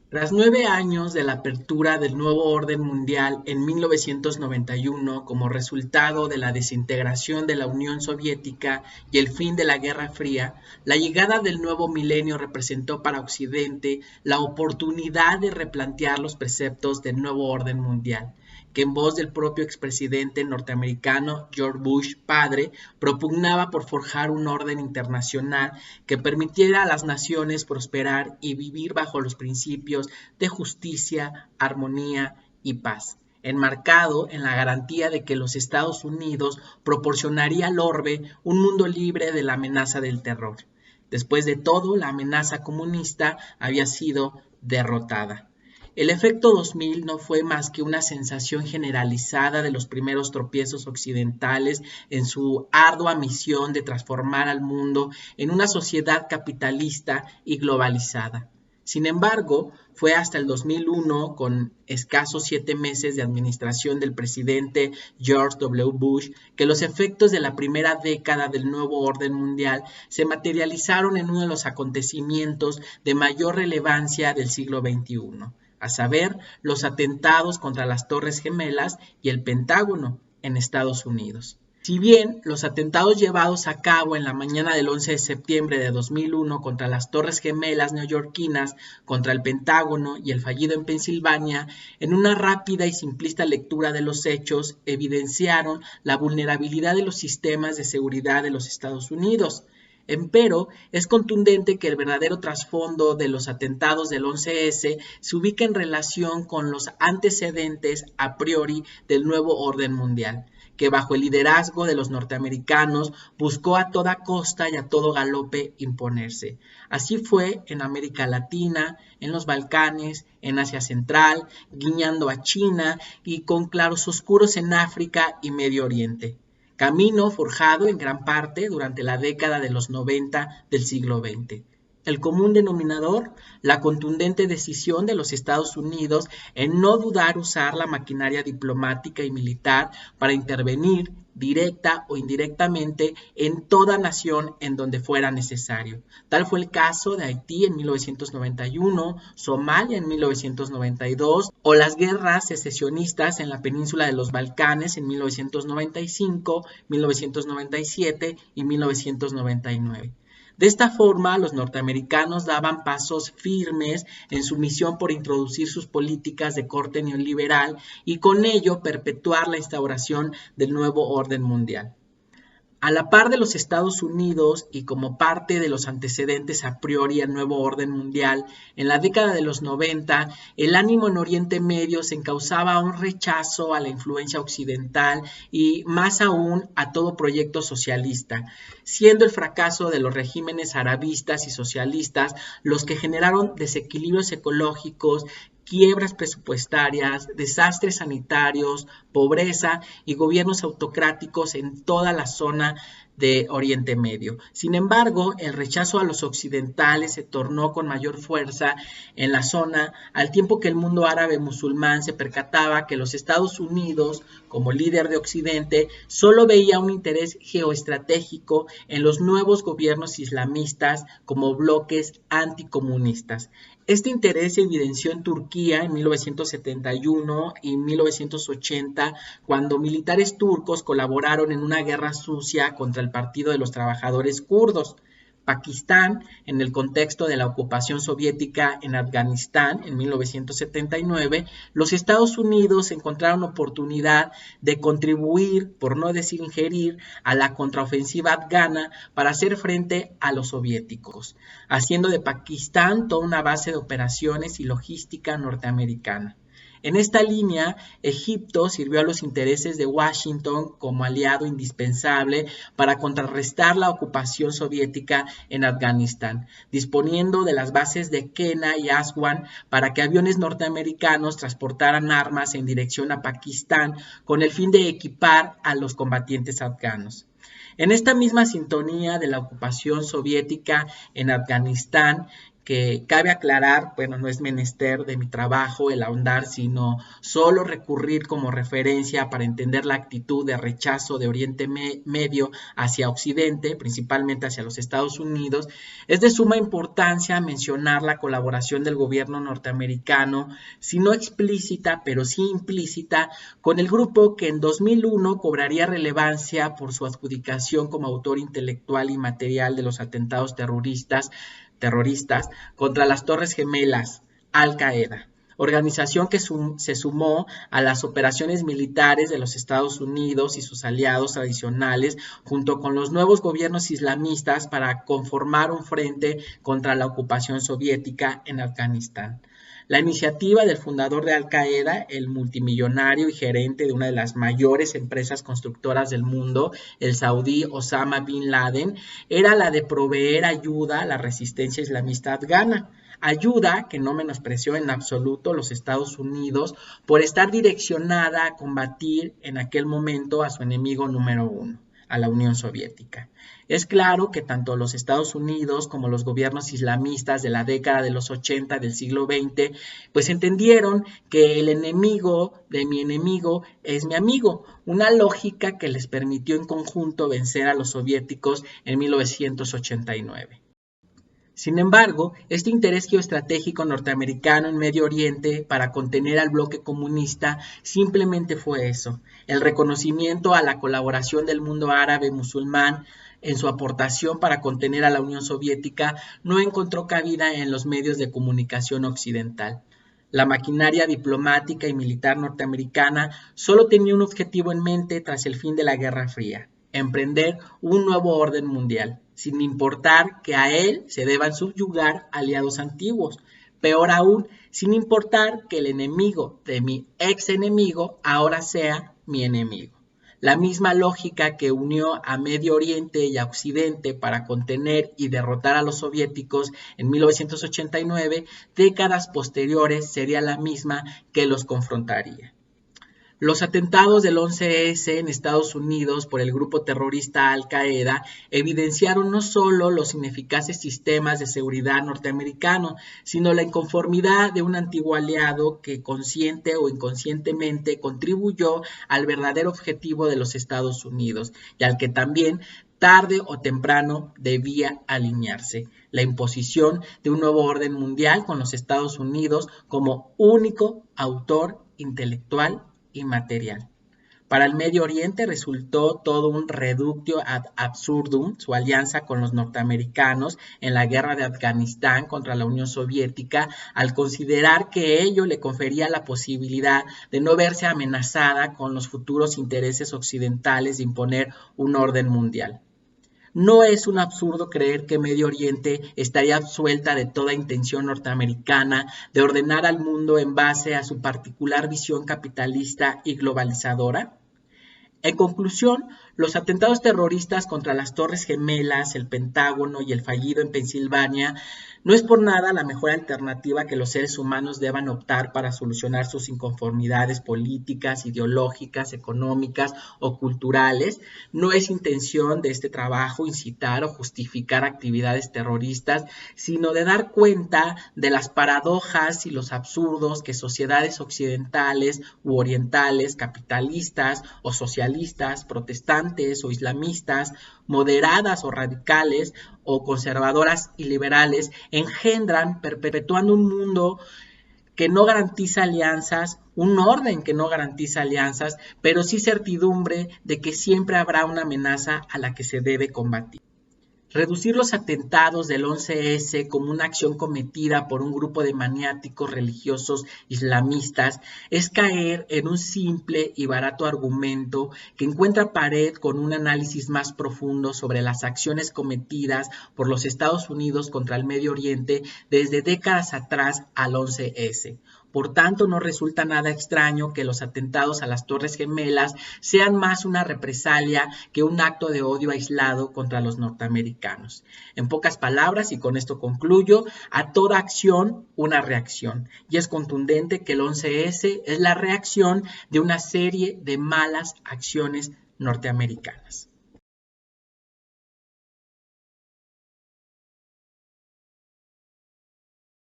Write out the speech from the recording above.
Tras 9 años de la apertura del nuevo orden mundial en 1991 como resultado de la desintegración de la Unión Soviética y el fin de la Guerra Fría, la llegada del nuevo milenio representó para Occidente la oportunidad de replantear los preceptos del nuevo orden mundial, que en voz del propio expresidente norteamericano George Bush padre propugnaba por forjar un orden internacional que permitiera a las naciones prosperar y vivir bajo los principios de justicia, armonía y paz, enmarcado en la garantía de que los Estados Unidos proporcionaría al orbe un mundo libre de la amenaza del terror. Después de todo, la amenaza comunista había sido derrotada. El efecto 2000 no fue más que una sensación generalizada de los primeros tropiezos occidentales en su ardua misión de transformar al mundo en una sociedad capitalista y globalizada. Sin embargo, fue hasta el 2001, con escasos 7 meses de administración del presidente George W. Bush, que los efectos de la primera década del nuevo orden mundial se materializaron en uno de los acontecimientos de mayor relevancia del siglo XXI, a saber, los atentados contra las Torres Gemelas y el Pentágono en Estados Unidos. Si bien los atentados llevados a cabo en la mañana del 11 de septiembre de 2001 contra las Torres Gemelas neoyorquinas, contra el Pentágono y el fallido en Pensilvania, en una rápida y simplista lectura de los hechos, evidenciaron la vulnerabilidad de los sistemas de seguridad de los Estados Unidos. Empero, es contundente que el verdadero trasfondo de los atentados del 11S se ubica en relación con los antecedentes a priori del nuevo orden mundial, que bajo el liderazgo de los norteamericanos buscó a toda costa y a todo galope imponerse. Así fue en América Latina, en los Balcanes, en Asia Central, guiñando a China y con claroscuros en África y Medio Oriente. Camino forjado en gran parte durante la década de los 90 del siglo XX. El común denominador, la contundente decisión de los Estados Unidos en no dudar usar la maquinaria diplomática y militar para intervenir directa o indirectamente en toda nación en donde fuera necesario. Tal fue el caso de Haití en 1991, Somalia en 1992 o las guerras secesionistas en la península de los Balcanes en 1995, 1997 y 1999. De esta forma, los norteamericanos daban pasos firmes en su misión por introducir sus políticas de corte neoliberal y con ello perpetuar la instauración del nuevo orden mundial. A la par de los Estados Unidos y como parte de los antecedentes a priori al nuevo orden mundial, en la década de los 90, el ánimo en Oriente Medio se encauzaba a un rechazo a la influencia occidental y más aún a todo proyecto socialista, siendo el fracaso de los regímenes arabistas y socialistas los que generaron desequilibrios ecológicos, quiebras presupuestarias, desastres sanitarios, pobreza y gobiernos autocráticos en toda la zona de Oriente Medio. Sin embargo, el rechazo a los occidentales se tornó con mayor fuerza en la zona, al tiempo que el mundo árabe musulmán se percataba que los Estados Unidos, como líder de Occidente, solo veía un interés geoestratégico en los nuevos gobiernos islamistas como bloques anticomunistas. Este interés se evidenció en Turquía en 1971 y 1980, cuando militares turcos colaboraron en una guerra sucia contra el Partido de los Trabajadores Kurdos. Pakistán, en el contexto de la ocupación soviética en Afganistán en 1979, los Estados Unidos encontraron oportunidad de contribuir, por no decir ingerir, a la contraofensiva afgana para hacer frente a los soviéticos, haciendo de Pakistán toda una base de operaciones y logística norteamericana. En esta línea, Egipto sirvió a los intereses de Washington como aliado indispensable para contrarrestar la ocupación soviética en Afganistán, disponiendo de las bases de Quena y Aswan para que aviones norteamericanos transportaran armas en dirección a Pakistán con el fin de equipar a los combatientes afganos. En esta misma sintonía de la ocupación soviética en Afganistán, que cabe aclarar, bueno, no es menester de mi trabajo el ahondar, sino solo recurrir como referencia para entender la actitud de rechazo de Oriente Medio hacia Occidente, principalmente hacia los Estados Unidos. Es de suma importancia mencionar la colaboración del gobierno norteamericano, si no explícita, pero sí implícita, con el grupo que en 2001 cobraría relevancia por su adjudicación como autor intelectual y material de los atentados terroristas contra las Torres Gemelas, Al-Qaeda, organización que se sumó a las operaciones militares de los Estados Unidos y sus aliados tradicionales, junto con los nuevos gobiernos islamistas para conformar un frente contra la ocupación soviética en Afganistán. La iniciativa del fundador de Al-Qaeda, el multimillonario y gerente de una de las mayores empresas constructoras del mundo, el saudí Osama Bin Laden, era la de proveer ayuda a la resistencia islamista afgana. Ayuda que no menospreció en absoluto los Estados Unidos por estar direccionada a combatir en aquel momento a su enemigo número uno, a la Unión Soviética. Es claro que tanto los Estados Unidos como los gobiernos islamistas de la década de los 80 del siglo XX, pues entendieron que el enemigo de mi enemigo es mi amigo, una lógica que les permitió en conjunto vencer a los soviéticos en 1989. Sin embargo, este interés geoestratégico norteamericano en Medio Oriente para contener al bloque comunista simplemente fue eso, el reconocimiento a la colaboración del mundo árabe musulmán en su aportación para contener a la Unión Soviética no encontró cabida en los medios de comunicación occidental. La maquinaria diplomática y militar norteamericana solo tenía un objetivo en mente tras el fin de la Guerra Fría: emprender un nuevo orden mundial, sin importar que a él se deban subyugar aliados antiguos. Peor aún, sin importar que el enemigo de mi ex enemigo ahora sea mi enemigo. La misma lógica que unió a Medio Oriente y a Occidente para contener y derrotar a los soviéticos en 1989, décadas posteriores sería la misma que los confrontaría. Los atentados del 11S en Estados Unidos por el grupo terrorista Al-Qaeda evidenciaron no solo los ineficaces sistemas de seguridad norteamericanos, sino la inconformidad de un antiguo aliado que consciente o inconscientemente contribuyó al verdadero objetivo de los Estados Unidos y al que también tarde o temprano debía alinearse: la imposición de un nuevo orden mundial con los Estados Unidos como único autor intelectual y material. Para el Medio Oriente resultó todo un reductio ad absurdum su alianza con los norteamericanos en la guerra de Afganistán contra la Unión Soviética, al considerar que ello le confería la posibilidad de no verse amenazada con los futuros intereses occidentales de imponer un orden mundial. No es un absurdo creer que Medio Oriente estaría absuelta de toda intención norteamericana de ordenar al mundo en base a su particular visión capitalista y globalizadora. En conclusión, los atentados terroristas contra las Torres Gemelas, el Pentágono y el fallido en Pensilvania no es por nada la mejor alternativa que los seres humanos deban optar para solucionar sus inconformidades políticas, ideológicas, económicas o culturales. No es intención de este trabajo incitar o justificar actividades terroristas, sino de dar cuenta de las paradojas y los absurdos que sociedades occidentales u orientales, capitalistas o socialistas, protestantes o islamistas, moderadas o radicales o conservadoras y liberales engendran, perpetuando un mundo que no garantiza alianzas, un orden que no garantiza alianzas, pero sí certidumbre de que siempre habrá una amenaza a la que se debe combatir. Reducir los atentados del 11S como una acción cometida por un grupo de maniáticos religiosos islamistas es caer en un simple y barato argumento que encuentra pared con un análisis más profundo sobre las acciones cometidas por los Estados Unidos contra el Medio Oriente desde décadas atrás al 11S. Por tanto, no resulta nada extraño que los atentados a las Torres Gemelas sean más una represalia que un acto de odio aislado contra los norteamericanos. En pocas palabras, y con esto concluyo, a toda acción una reacción. Y es contundente que el 11S es la reacción de una serie de malas acciones norteamericanas.